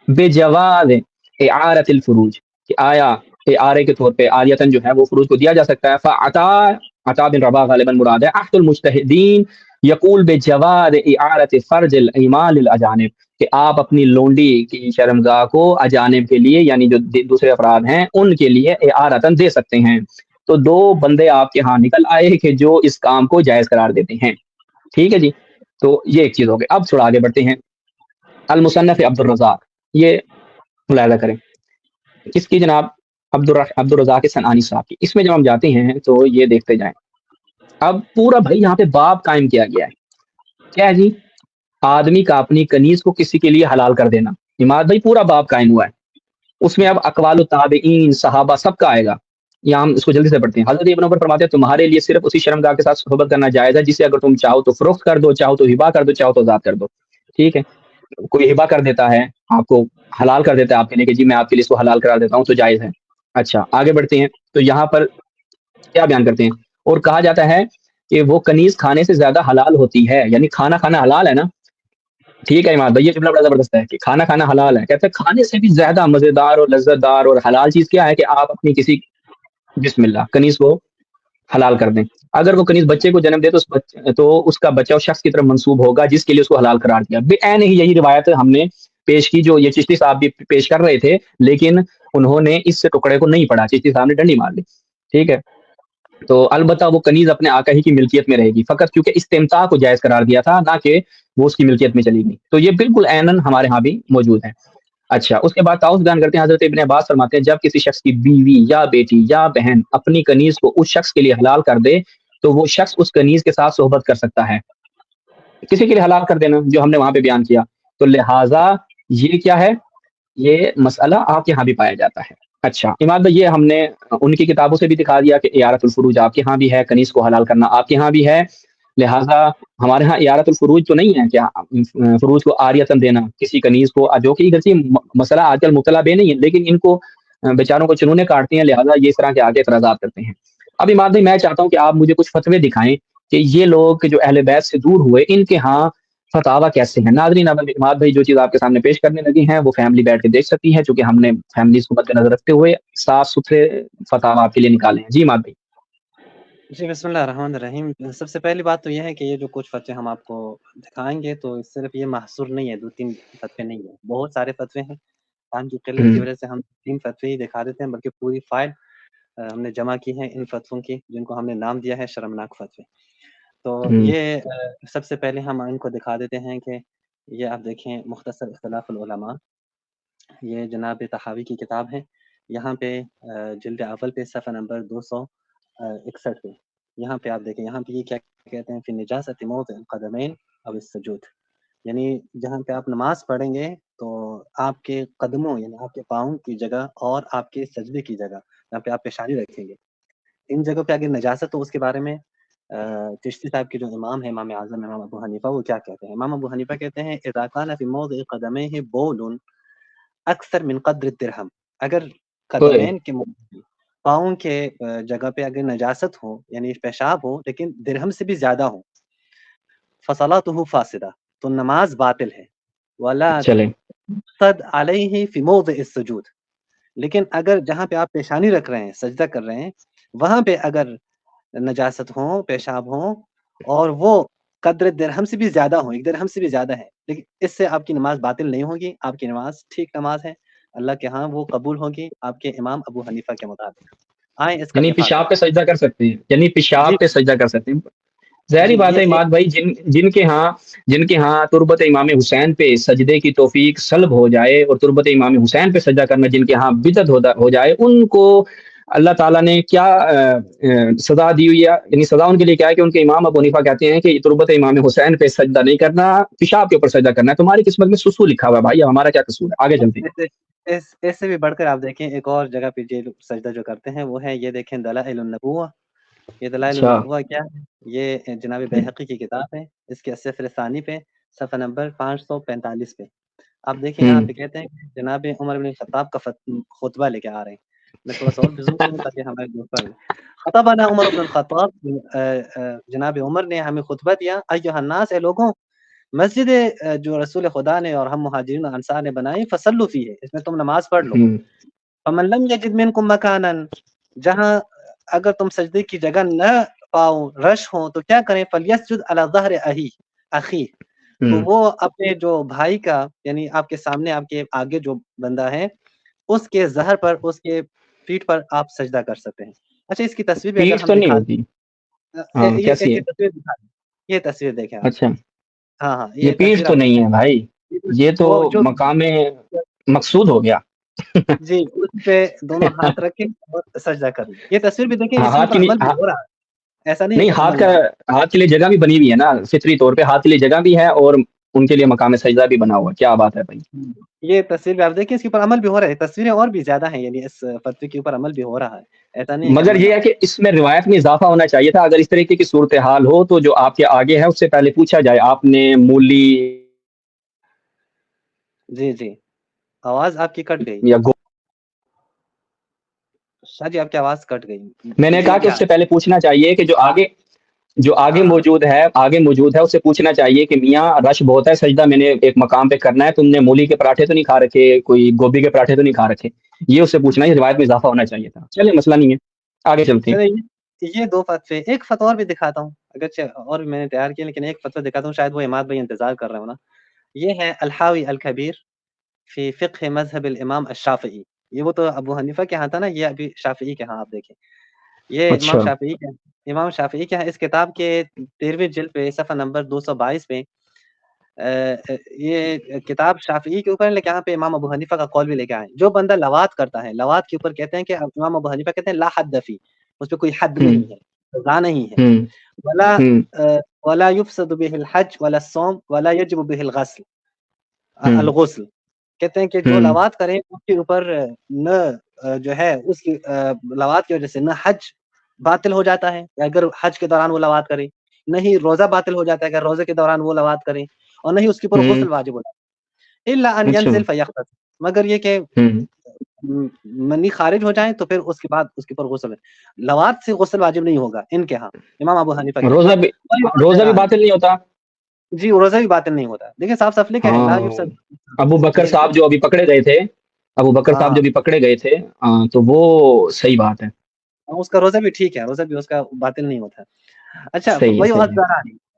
بے جواز اعارۃ الفروج، کہ آیا اعارے کے طور پہ عاریتاً جو ہے وہ فروج کو دیا جا سکتا ہے۔ عطا بن رباح غالباً مراد ہے، احد المجتہدین یقول بے جواز اعارۃ فرج الایمان للاجانب، کہ آپ اپنی لونڈی کی شرمگاہ کو اجانب کے لیے، یعنی جو دوسرے افراد ہیں ان کے لیے اعارتاً دے سکتے ہیں۔ تو 2 بندے آپ کے ہاں نکل آئے کہ جو اس کام کو جائز قرار دیتے ہیں، ٹھیک ہے جی، تو یہ ایک چیز ہو گئی۔ اب تھوڑا آگے بڑھتے ہیں، المصنف عبد الرزاق، یہ ملاحظہ کریں کس کی؟ جناب عبد الرزاق صنعانی صاحب کی۔ اس میں جب ہم جاتے ہیں تو یہ دیکھتے جائیں، اب پورا بھائی یہاں پہ باب قائم کیا گیا ہے، کیا ہے جی؟ آدمی کا اپنی کنیز کو کسی کے لیے حلال کر دینا، عماد بھائی پورا باب قائم ہوا ہے، اس میں اب اقوال التابعین صحابہ سب کا آئے گا، یا ہم اس کو جلدی سے پڑھتے ہیں. حضرت ابن عمر فرماتے ہیں تمہارے لیے صرف اسی شرمگاہ کے ساتھ صحبت کرنا جائز ہے جسے اگر تم چاہو تو فروخت کر دو, چاہو تو ہبا کر دو, چاہو تو آزاد کر دو. ٹھیک ہے, کوئی ہبا کر دیتا ہے آپ کو, حلال کر دیتا ہے آپ کے لیے کہ جی میں آپ کے لیے اس کو حلال کرا دیتا ہوں, تو جائز ہے. اچھا آگے بڑھتے ہیں. تو یہاں پر کیا بیان کرتے ہیں, اور کہا جاتا ہے کہ وہ کنیز کھانے سے زیادہ حلال ہوتی ہے, یعنی کھانا کھانا حلال ہے نا. ٹھیک ہے اماد بھائی, یہ جملہ بڑا زبردست ہے کہ کھانا کھانا حلال ہے. کہتے ہیں کھانے سے بھی زیادہ مزیدار اور لذت دار اور حلال چیز کیا ہے کہ آپ اپنی کسی بسم اللہ کنیز کو حلال کر دیں. اگر وہ کنیز بچے کو جنم دے تو اس کا بچہ اس شخص کی طرف منسوب ہوگا جس کے لیے اس کو حلال قرار دیا. بے عین ہی یہی روایت ہم نے پیش کی جو یہ چشتی صاحب بھی پیش کر رہے تھے, لیکن انہوں نے اس ٹکڑے کو نہیں پڑھا, چشتی صاحب نے ڈنڈی مار لی. ٹھیک ہے, تو البتہ وہ کنیز اپنے آقا ہی کی ملکیت میں رہے گی فقط کیونکہ استمتاع کو جائز قرار دیا تھا, نہ کہ وہ اس کی ملکیت میں چلی گئی. تو یہ بالکل عیناً ہمارے ہاں بھی موجود ہے. اچھا اس کے بعد تعاوض بیان کرتے ہیں. حضرت ابن عباس فرماتے ہیں جب کسی شخص کی بیوی یا بیٹی یا بہن اپنی کنیز کو اس شخص کے لیے حلال کر دے تو وہ شخص اس کنیز کے ساتھ صحبت کر سکتا ہے. کسی کے لیے حلال کر دینا جو ہم نے وہاں پہ بیان کیا, تو لہٰذا یہ کیا ہے, یہ مسئلہ آپ کے یہاں بھی پایا جاتا ہے. اچھا اماد بھائی, یہ ہم نے ان کی کتابوں سے بھی دکھا دیا کہ اعارۃ الفروج آپ کے ہاں بھی ہے, کنیز کو حلال کرنا آپ کے ہاں بھی ہے. لہٰذا ہمارے ہاں اعارۃ الفروج تو نہیں ہے کیا فروج کو عاریتاً دینا کسی کنیز کو, جو کہ اگرچہ مسئلہ آج کل مبتلا بے نہیں ہے, لیکن ان کو بیچاروں کو چنونے کاٹتے ہیں, لہٰذا یہ اس طرح کے آگے اعتراضات کرتے ہیں. اب اماد بھائی میں چاہتا ہوں کہ آپ مجھے کچھ فتوے دکھائیں کہ یہ لوگ جو اہل بیت سے دور ہوئے ان کے ہاں فتاوا کیسے ہیں. ناظرین اب اماد بھائی جو چیز آپ کے سامنے پیش کرنے لگی ہیں وہ فیملی بیٹھ کے دیکھ سکتی ہے, چونکہ ہم نے فیملیز کو مد نظر رکھتے ہوئے صاف ستھرے فتاوا آپ کے لیے نکالے ہیں. جی اماد بھائی. جی بسم اللہ الرحمن الرحیم. سب سے پہلی بات تو یہ ہے کہ یہ جو کچھ فتوے ہم آپ کو دکھائیں گے تو صرف یہ محصور نہیں ہے, 2-3 فتوے نہیں ہیں, بہت سارے فتوے ہیں. ٹائم کی قلت کی وجہ سے ہم 3 فتوے ہی دکھا دیتے ہیں, بلکہ پوری فائل ہم نے جمع کی ہے ان فتووں کی جن کو ہم نے نام دیا ہے شرمناک فتوے. تو یہ سب سے پہلے ہم ان کو دکھا دیتے ہیں کہ یہ آپ دیکھیں مختصر اختلاف العلماء, یہ جناب طحاوی کی کتاب ہے. یہاں پہ جلد اول پہ صفحہ نمبر 261 پہ یہاں پہ آپ دیکھیں, یہاں پہ یہ کیا کہتے ہیں, فی نجاست موضع القدمین او السجود, یعنی جہاں پہ آپ نماز پڑھیں گے تو آپ کے قدموں یعنی آپ کے پاؤں کی جگہ اور آپ کے سجدے کی جگہ جہاں پہ آپ پیشانی رکھیں گے, ان جگہوں پہ اگر نجاست ہو اس کے بارے میں چشتی صاحب کے جو امام ہے امام اعظم امام ابو حنیفہ وہ کیا کہتے ہیں. امام ابو حنیفہ کہتے ہیں اذا کان فی موضع قدمیہ بول اکثر من قدر الدرہم, اگر قدمین کے پاؤں کے جگہ پہ اگر نجاست ہو یعنی پیشاب ہو لیکن درہم سے بھی زیادہ ہو, فصلاتہ فاسدہ, تو نماز باطل ہے. ولا چلیں قد علیہ فی موضع السجود, لیکن اگر جہاں پہ آپ پیشانی رکھ رہے ہیں سجدہ کر رہے ہیں وہاں پہ اگر نجاست ہو پیشاب ہو اور وہ قدر درہم سے بھی زیادہ ہو, 1 درہم سے بھی زیادہ ہے, لیکن اس سے آپ کی نماز باطل نہیں ہوگی, آپ کی نماز ٹھیک نماز ہے, اللہ کے ہاں وہ قبول ہوگی آپ کے امام ابو حنیفہ کے مطابق. آئیں اس کا یعنی دفاع پیشاب کریں. پہ سجدہ کر سکتے ہیں, یعنی جی پیشاب پہ سجدہ کر سکتے ہیں. ظاہری جی بات ہے یہ اماد بھائی, جن کے ہاں تربت امام حسین پہ سجدے کی توفیق سلب ہو جائے اور تربت امام حسین پہ سجدہ کرنا جن کے ہاں بدعت ہو جائے, ان کو اللہ تعالیٰ نے کیا سزا دی ہوئی ہے, یعنی سزا ان کے لیے کیا ہے کہ ان کے امام ابو حنیفہ کہتے ہیں کہ تربت امام حسین پہ سجدہ نہیں کرنا, پیشاب کے اوپر سجدہ کرنا ہے. تمہاری قسمت میں سسو لکھا ہوا ہے بھائی, اب ہمارا کیا قصور ہے, آگے چلتے ہیں. اس سے بھی بڑھ کر آپ دیکھیں ایک اور جگہ پہ یہ سجدہ جو کرتے ہیں وہ ہے, یہ دیکھیں دلائل النبوہ. یہ دلائل اچھا النبوہ کیا ہے, یہ جناب بیہقی کی کتاب ہے, اس کے صفحہ ثانی پہ صفحہ نمبر 545 پہ آپ دیکھیں, یہاں پہ کہتے ہیں کہ جناب عمر بن خطاب کا خطبہ لے کے آ رہے ہیں. میں تھوڑا سا اور بھی زوم کروں تاکہ ہمارے دوستوں خطبنا عمر بن الخطاب, جناب عمر نے ہمیں خطبہ دیا, ایھا الناس, اے لوگوں, مسجد جو رسول خدا نے اور ہم مہاجرین و انصار نے بنائی, فصلوا فیہ, اس میں تم نماز پڑھ لو. فمن لم یجد منکم مکانا, جہاں اگر تم سجدے کی جگہ نہ پاؤ, رش ہو, تو کیا کریں, فلیسجد علی ظہر اخیہ, تو وہ اپنے جو بھائی کا یعنی آپ کے سامنے آپ کے آگے جو بندہ ہے اس کے ظہر پر, اس کے پیٹھ پر آپ سجدہ کر سکتے ہیں. اچھا اس کی تصویر بھی اگر پیٹھ ہم تو نہیں دکھا ہوتی, دیں, ہاں کیسی ہے, یہ تصویر دکھا دیں, یہ تصویر دیکھیں آپ. اچھا ہاں ہاں یہ پیٹھ تصویر تو آپ نہیں دیکھیں, ہے بھائی, یہ تو وہ جو مقام مقصود ہو گیا. جی اس پہ دونوں ہاتھ رکھیں اور سجدہ کر لیں. یہ تصویر بھی دیکھیں, ہاں اس کے ہاتھ اوپر کی عمل بھی ہو رہا ہے, ایسا نہیں ہے نہیں, کہ عمل نہیں. ہاتھ کے لیے جگہ بھی بنی ہوئی ہے نا, فطری طور پہ ہاتھ کے لیے جگہ بھی ہے, اور ان کے لیے مقام سجدہ بھی بنا ہوا ہے. کیا بات ہے بھائی. یہ تصویر بھی آپ دیکھیں، اس کے اوپر عمل بھی ہو رہا ہے، تصویریں اور بھی زیادہ ہیں، یعنی اس فتوی کے اوپر عمل بھی ہو رہا ہے، ایسا نہیں ہے کہ مگر عمل نہ یہ ہے کہ اس میں روایت میں اضافہ ہونا چاہیے تھا. اگر اس طریقے کی صورتحال ہو تو جو آپ کے آگے ہے اس سے پہلے پوچھا جائے آپ نے مولی جی جی آواز آپ کی کٹ گئی، یا شاہ جی آپ کی آواز کٹ گئی. میں نے کہا کہ اس سے پہلے پوچھنا چاہیے کہ جو آگے ہاں موجود ہے اس سے پوچھنا چاہیے کہ میاں رش بہت ہے، سجدہ میں نے ایک مقام پہ کرنا ہے، تم نے مولی کے پراٹھے تو نہیں کھا رکھے، کوئی گوبھی کے پراٹھے تو نہیں کھا رکھے. یہ اس سے پوچھنا ہے، روایت میں اضافہ ہونا چاہیے تھا. چلے مسئلہ نہیں ہے، آگے چلتے ہیں. چلے یہ دو فتوے، ایک فتویٰ اور بھی دکھاتا ہوں، اگرچہ اور بھی میں نے تیار کیا لیکن ایک فتویٰ دکھاتا ہوں، شاید وہ عماد بھائی انتظار کر رہے ہو نا. یہ ہے الحاوی الکبیر فی فقہ مذہب الامام الشافعی. یہ وہ تو ابو حنیفہ کے ہاں تھا نا، یہ ابھی شافعی کے ہاں آپ دیکھیں. یہ اچھا امام شافعی کے ہاں اس کتاب کے 13ویں جلد پہ صفحہ نمبر 222 پہ یہ کتاب شافعی کے اوپر ہے، لیکن یہاں پہ امام ابو حنیفہ کا قول بھی لے کے آئے. جو بندہ لواط کرتا ہے، لواط کے اوپر کہتے ہیں کہ امام ابو حنیفہ کہتے ہیں لا حد فی، اس پہ کوئی حد نہیں ہے، سزا نہیں ہے. ولا ولا یفسد به الحج ولا الصوم ولا یجب به الغسل. کہتے ہیں کہ جو لواط کرے اس کے اوپر نہ جو ہے اس کی لواط کی وجہ سے نہ حج باطل ہو جاتا ہے اگر حج کے دوران وہ لواط کرے، نہ ہی روزہ باطل ہو جاتا ہے اگر روزے کے دوران وہ لواط کرے، اور نہ ہی اس کے اوپر غسل واجب ہوتا ہے. الا ان ينزل فيغتسل، مگر یہ کہ منی خارج ہو جائیں تو پھر اس کے بعد اس کے اوپر غسل ہے. لواط سے غسل واجب نہیں ہوگا ان کے ہاں، امام ابو حنیفہ کے روزہ بھی باطل نہیں ہوتا. جی روزہ بھی باطل نہیں ہوتا. دیکھیں صاف صاف لکھا ہے لا یفسد. ابو بکر صاحب جو ابھی پکڑے گئے تھے تو وہ صحیح بات ہے، اس کا روزہ بھی ٹھیک ہے، روزہ بھی اس کا باطل نہیں ہوتا. اچھا صحیح وہی ہے.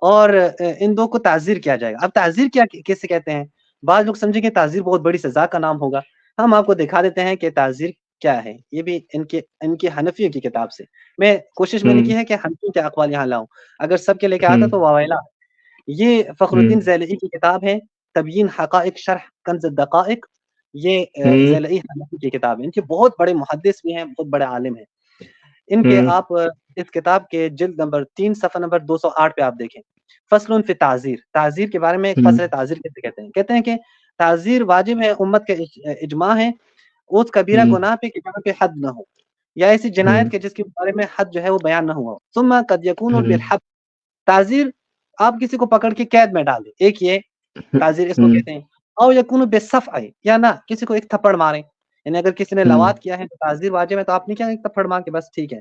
اور ان دو کو تعزیر کیا جائے گا. اب تعزیر کیا کیسے کہتے ہیں؟ بعض لوگ سمجھیں کہ تعزیر بہت بڑی سزا کا نام ہوگا. ہم آپ کو دکھا دیتے ہیں کہ تعزیر کیا ہے. یہ بھی ان کی حنفیوں کی کتاب سے کوشش میں نے کی ہے کہ حنفیوں کے اقوال یہاں لاؤں. اگر سب کے لے کے آتا تو واویلا. یہ فخر الدین زیلعی کی کتاب ہے تبیین حقائق شرح کنز الدقائق. یہ زیلعی حنفی کی کتاب ہے. ان کے بہت بڑے محدث بھی ہیں، بہت بڑے عالم ہیں. ان کے آپ اس کتاب کے جلد نمبر 3 صفحہ نمبر 208 پہ آپ دیکھیں فصل فی تعزیر. تعزیر کے بارے میں ایک فصل تعزیر کیسے کہتے ہیں کہ تعزیر واجب ہے، امت کے اجماع ہے اس کبیرہ گناہ پہ کہ جہاں پہ حد نہ ہو، یا ایسی جنایت کے جس کے بارے میں حد جو ہے وہ بیان نہ ہوا. ثم قد یکون بالحد. تعزیر آپ کسی کو پکڑ کے قید میں ڈال دیں، ایک یہ تعزیر اس کو کہتے ہیں. او یکون بالصفع، یا نہ کسی کو ایک تھپڑ ماریں. یعنی اگر کسی نے لواط کیا ہے تو تعزیر واجب ہے، تو آپ نے کیا ایک تھپڑ مار کے بس ٹھیک ہے.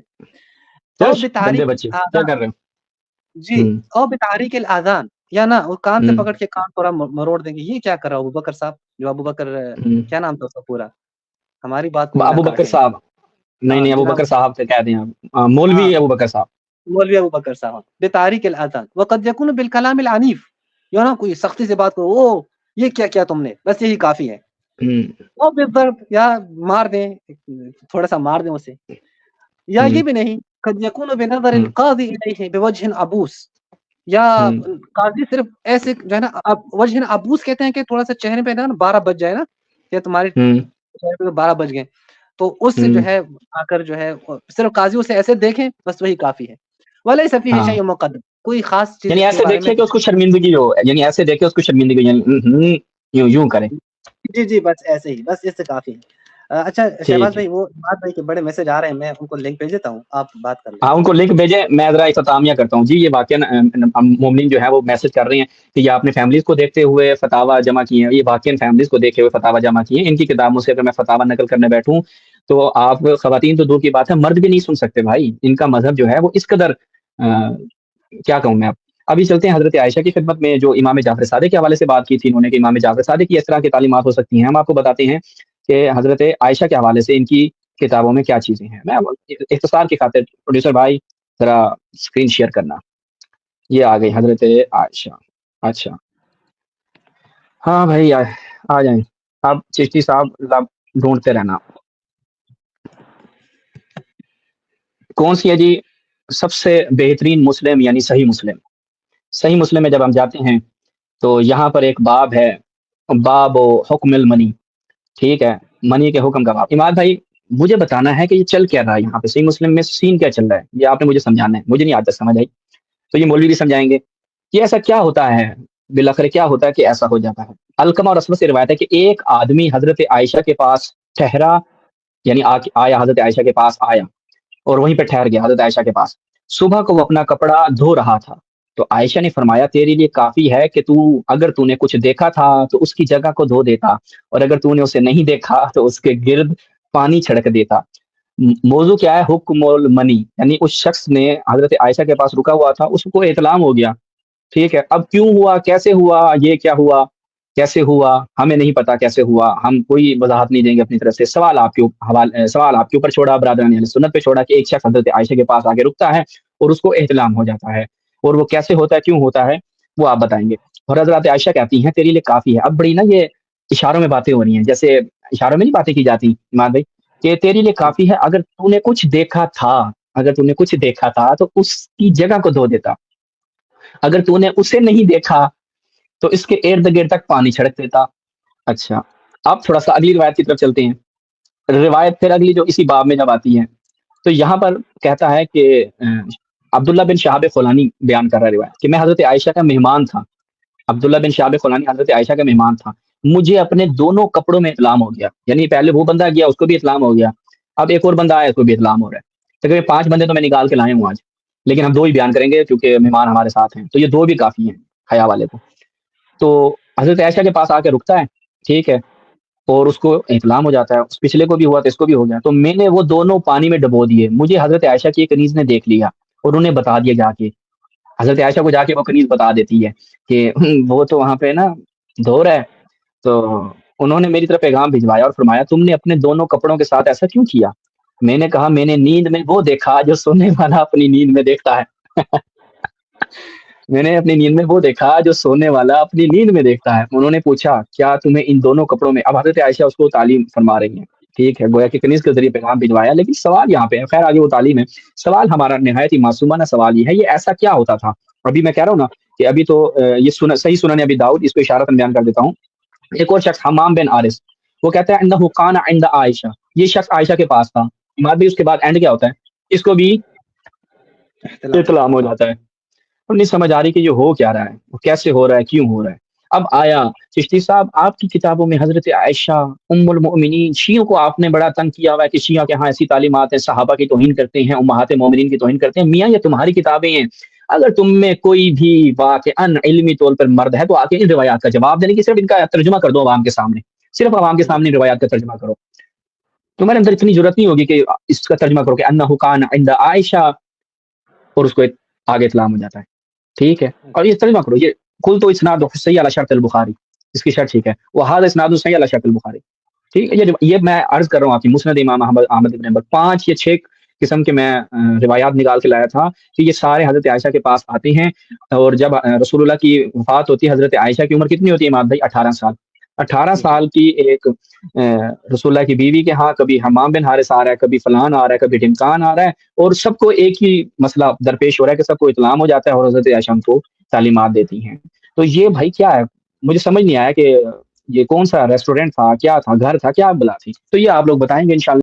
او بتحریک الاذان. جی او بتحریک الاذان، یا نہ وہ کان سے پکڑ کے کان تھوڑا مروڑ دیں گے. یہ کیا کر رہا ابو بکر صاحب، جو ابو بکر کیا نام تھا اس کا پورا، ہماری بات کو ابو بکر صاحب نہیں ابو بکر صاحب سے کہہ دیں آپ، مولوی ابو بکر صاحب. مولوی ابو بکر صاحب بتحریک الاذان وقد یکون بالکلام العنیف. یا نا کوئی سختی سے بات کرو، او یہ کیا کیا تم نے، بس یہی کافی ہے. وہ بالضرب، یا مار دیں، تھوڑا سا مار دیں اسے. یا یہ بھی نہیں، قد یکون بنظر القاضی الیہ بوجہ عبوس. یا قاضی صرف ایسے جو ہے نا وجہ عبوس کہتے ہیں کہ تھوڑا سا چہرے پہ نا 12 بج جائے نا، کہ تمہارے چہرے پہ 12 بج گئے، تو اس سے جو ہے آ کر جو ہے صرف قاضی اسے ایسے دیکھیں بس وہی کافی ہے. ولیس فیہ شیء مقدر، کوئی خاص چیز یعنی ایسے دیکھے کہ اس کو شرمندگی ہو، یعنی ایسے دیکھے اس کو شرمندگی، یعنی یوں کریں. جی بس ایسے ہی، بس اس سے کافی ہے. اچھا شہباز بھائی، وہ بات بھائی کے بڑے میسج آ رہے ہیں، میں ان کو لنک بھیج دیتا ہوں، آپ بات کر لیں. ہاں ان کو لنک بھیجیں، میں ذرا اختتامیہ کرتا ہوں. جی یہ واقعہ مومنین جو ہے وہ میسج کر رہے ہیں کہ یہ آپ نے فیملیز کو دیکھتے ہوئے فتاوا جمع کیے ہیں. یہ واقعہ فیملیز کو دیکھتے ہوئے فتاوا جمع کیے ہیں. ان کی کتابوں سے اگر میں فتاوا نقل کرنے بیٹھوں تو آپ خواتین تو دور کی بات ہے، مرد بھی نہیں سن سکتے بھائی. ان کا مذہب جو ہے وہ اس قدر کیا کہوں میں. ابھی چلتے ہیں حضرت عائشہ کی خدمت میں، جو امام جعفر صادق کے حوالے سے بات کی تھی انہوں نے کہ امام جعفر صادق کی اس طرح کی تعلیمات ہو سکتی ہیں. ہم آپ کو بتاتے ہیں کہ حضرت عائشہ کے حوالے سے ان کی کتابوں میں کیا چیزیں ہیں. میں اختصار کی خاطر پروڈیوسر بھائی ذرا اسکرین شیئر کرنا. یہ آ گئی حضرت عائشہ. اچھا ہاں بھائی آ جائیں آپ، چشتی صاحب ڈھونڈتے رہنا. کون سی ہے جی سب سے بہترین مسلم، یعنی صحیح مسلم. صحیح مسلم میں جب ہم جاتے ہیں تو یہاں پر ایک باب ہے، باب حکم المنی. ٹھیک ہے، منی کے حکم کا باب. اماد بھائی مجھے بتانا ہے کہ یہ چل کیا رہا ہے یہاں پہ صحیح مسلم میں، سین کیا چل رہا ہے، یہ آپ نے مجھے سمجھانا ہے. مجھے نہیں آتا سمجھ آئی تو یہ مولوی بھی سمجھائیں گے. یہ ایسا کیا ہوتا ہے بالآخر کیا ہوتا ہے کہ ایسا ہو جاتا ہے. علقمہ اور اسود سے روایت ہے کہ ایک آدمی حضرت عائشہ کے پاس ٹھہرا، یعنی آیا حضرت عائشہ کے پاس آیا اور وہیں پہ ٹھہر گیا حضرت عائشہ کے پاس. صبح کو وہ اپنا کپڑا دھو رہا تھا تو عائشہ نے فرمایا تیرے لیے کافی ہے کہ اگر تو نے کچھ دیکھا تھا تو اس کی جگہ کو دھو دیتا، اور اگر تو نے اسے نہیں دیکھا تو اس کے گرد پانی چھڑک دیتا. موضوع کیا ہے؟ حکم المنی، یعنی اس شخص نے حضرت عائشہ کے پاس رکا ہوا تھا، اس کو احتلام ہو گیا. ٹھیک ہے، اب کیوں ہوا، کیسے ہوا، یہ کیا ہوا، کیسے ہوا، ہمیں نہیں پتا کیسے ہوا، ہم کوئی وضاحت نہیں دیں گے اپنی طرف سے. سوال آپ کے اوپر چھوڑا، برادران اہل سنت پہ چھوڑا کہ ایک شخص حضرت عائشہ کے پاس آگے رکتا ہے اور اس کو احتلام ہو جاتا ہے، اور وہ کیسے ہوتا ہے، کیوں ہوتا ہے، وہ آپ بتائیں گے. اور حضرت عائشہ کہتی ہیں تیرے لیے کافی ہے. اب بڑی نا یہ اشاروں میں باتیں ہو رہی ہیں، جیسے اشاروں میں نہیں باتیں کی جاتی ایمان بھائی، کہ تیرے لیے کافی ہے اگر تو نے کچھ دیکھا تھا، اگر تو نے کچھ دیکھا تھا تو اس کی جگہ کو دھو دیتا، اگر تو نے اسے نہیں دیکھا تو اس کے ارد گرد تک پانی چھڑک دیتا. اچھا، اب تھوڑا سا اگلی روایت کی طرف چلتے ہیں. روایت پھر اگلی جو اسی باب میں جب آتی ہے تو یہاں پر کہتا ہے کہ عبداللہ بن شہاب خولانی بیان کر رہا ہے روایت کہ میں حضرت عائشہ کا مہمان تھا. عبداللہ بن شہاب خولانی حضرت عائشہ کا مہمان تھا. مجھے اپنے دونوں کپڑوں میں اطلام ہو گیا، یعنی پہلے وہ بندہ گیا اس کو بھی اطلام ہو گیا، اب ایک اور بندہ آیا اس کو بھی اطلام ہو رہا ہے. تقریباً 5 بندے تو میں نکال کے لائے ہوں آج، لیکن ہم 2 ہی بیان کریں گے کیونکہ مہمان ہمارے ساتھ ہیں، تو یہ 2 بھی کافی ہیں حیا والے کو. تو حضرت عائشہ کے پاس آ کے رکتا ہے، ٹھیک ہے، اور اس کو اطلام ہو جاتا ہے. اس پچھلے کو بھی ہوا تو اس کو بھی ہو گیا. تو میں نے وہ دونوں پانی میں ڈبو دیے. مجھے حضرت عائشہ کی ایک کنیز نے دیکھ لیا اور انہیں بتا دیا جا کے. حضرت عائشہ کو جا کے وہ کنیز بتا دیتی ہے کہ وہ تو وہاں پہ نا دھو رہا ہے. تو انہوں نے میری طرف پیغام بھجوایا اور فرمایا تم نے اپنے دونوں کپڑوں کے ساتھ ایسا کیوں کیا؟ میں نے کہا میں نے نیند میں وہ دیکھا جو سونے والا اپنی نیند میں دیکھتا ہے. میں نے اپنی نیند میں وہ دیکھا جو سونے والا اپنی نیند میں دیکھتا ہے. انہوں نے پوچھا کیا تمہیں ان دونوں کپڑوں میں، اب حضرت عائشہ اس کو تعلیم فرما رہی ہیں، ٹھیک ہے، گویا کہ کنیز کے ذریعے پیغام بھجوایا. لیکن سوال یہاں پہ ہے، خیر آگے وہ تعلیم ہے. سوال ہمارا نہایت ہی معصومانہ سوال یہ ہے، یہ ایسا کیا ہوتا تھا؟ ابھی میں کہہ رہا ہوں نا کہ ابھی تو یہ صحیح سنن ابی داؤد، اس کو اشارتاً بیان کر دیتا ہوں. ایک اور شخص حمام بن عارث، وہ کہتا ہے انہ کان عند عائشہ، یہ شخص عائشہ کے پاس تھا. ایمان بھی اس کے بعد اینڈ کیا ہوتا ہے؟ اس کو بھی اطلاع ہو جاتا ہے. اور نہیں سمجھ آ رہی کہ یہ ہو کیا رہا ہے، وہ کیسے ہو رہا ہے، کیوں ہو رہا ہے. اب آیا چشتی صاحب آپ کی کتابوں میں حضرت عائشہ ام المؤمنین، شیعوں کو آپ نے بڑا تنگ کیا ہوا ہے کہ شیعہ کے ہاں ایسی تعلیمات ہیں، صحابہ کی توہین کرتے ہیں، امہات مومنین کی توہین کرتے ہیں. میاں یہ تمہاری کتابیں ہیں، اگر تم میں کوئی بھی واقعاً علمی طور پر مرد ہے تو آ کے ان روایات کا جواب دینے کی صرف ان کا ترجمہ کر دو عوام کے سامنے، صرف عوام کے سامنے روایات کا ترجمہ کرو. تمہارے اندر اتنی ضرورت نہیں ہوگی کہ اس کا ترجمہ کرو کہ انہ کان عند عائشہ اور اس کو آگے اطلاع ہو جاتا ہے. ٹھیک ہے، اور یہ ترجمہ کرو، یہ کل تو اسناد صحیح علی شرط البخاری، اس کی شرط ٹھیک ہے، وہذا اسناد صحیح علی شرط البخاری. ٹھیک ہے، یہ میں عرض کر رہا ہوں آپ کی مسند امام احمد بن حنبل 5 یا 6 قسم کے میں روایات نکال کے لایا تھا کہ یہ سارے حضرت عائشہ کے پاس آتے ہیں. اور جب رسول اللہ کی وفات ہوتی ہے، حضرت عائشہ کی عمر کتنی ہوتی ہے امام بھائی؟ 18 سال. 18 سال کی ایک رسول اللہ کی بیوی کے ہاں کبھی حمام بن حارث آ رہا ہے، کبھی فلان آ رہا ہے، کبھی ڈھمکان آ رہا ہے، اور سب کو ایک ہی مسئلہ درپیش ہو رہا ہے کہ سب کو اطلاع ہو جاتا ہے اور حضرت عائشہ کو تعلیمات دیتی ہیں. تو یہ بھائی کیا ہے؟ مجھے سمجھ نہیں آیا کہ یہ کون سا ریسٹورینٹ تھا، کیا تھا، گھر تھا، کیا بلا تھی. تو یہ آپ لوگ بتائیں گے انشاءاللہ.